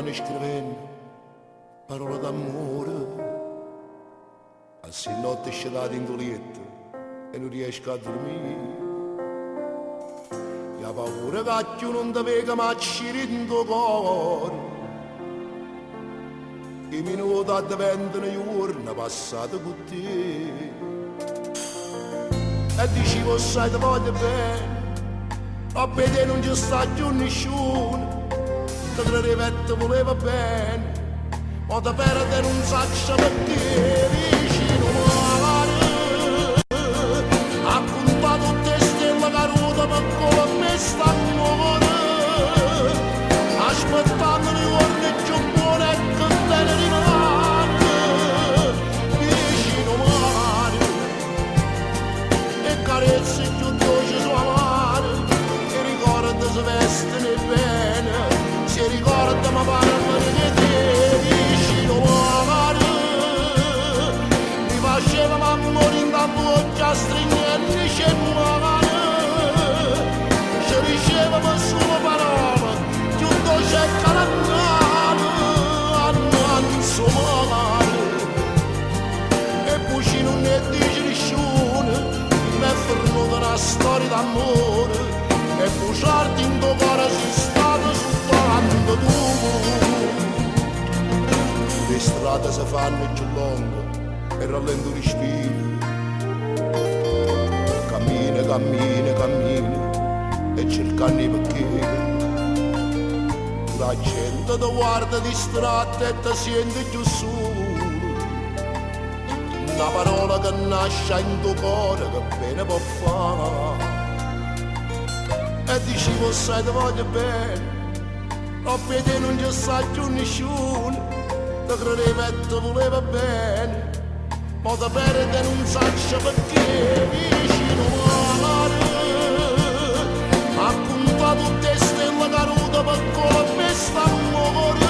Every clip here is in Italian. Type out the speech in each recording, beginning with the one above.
mano scrivendo parole d'amore. A se notte scelata in letto e non riesco a dormire. La paura che non ti vega ma ci rindo cuore. I minuti diventano giorni passati con te. E dicevo sai ti voglio bene, a vedere non ci sta più nessuno. Te tre rivette voleva bene, ma da perdere non saccia perché vicino mare. Ha contato tutte stelle caruta per come me sta amore. Aspettando le giorni più buone e che te ne rimane. Vicino mare, e carezze più dolci sua mare. E ricorda se vestene bene. Si ricorda ma parla di te vicino mare. Mi faceva mamma in da bocca stringente c'è mare. Si diceva ma solo parole chiudo c'è carannale. Anno mare. E poi non ne dice nessuno. Mi è venuta una storia d'amore. E buciarti in tuo cuore sei stato soltanto tu. Le strade si fanno più lunghe e rallento il respiro. Cammina e cercando i perché. La gente ti guarda distratta e ti sente più solo. Una parola che nasce in tuo cuore che bene può fare. E dicevo sai ti voglio bene, a vedere non ci sta più nessuno. Ti credeva e ti voleva bene, ma da perdere non saccia perché vicino mare. Ha contato tutte stelle caruta per come me sta amore.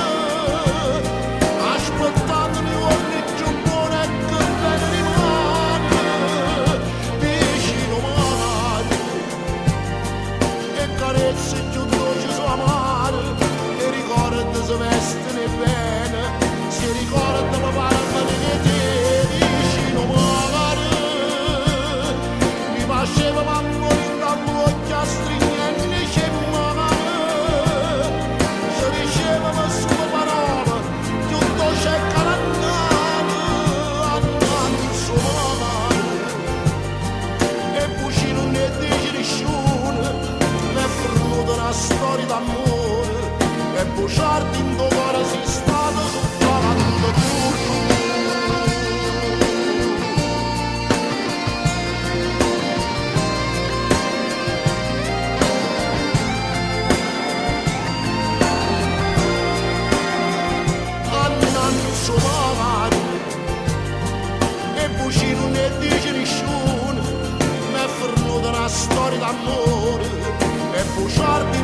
Aspettando le giorni più buone e che te ne rimane. Vicino mare, carezze più dolci sua mare. E ricorda se vestene bene. Si ricorda ma parla di te vicino mare. Mi faceva mamma in da bocca stringente c'è mare. Si diceva ma sua parola chiudo c'è carannale. Anno mare. E poi non ne dice nessuno. È venuta una storia d'amore e buciarti in tuo cuore sei stato soltanto tu. Annanzo mare e poi non ne dice nessuno. È venuta una storia d'amore e buciarti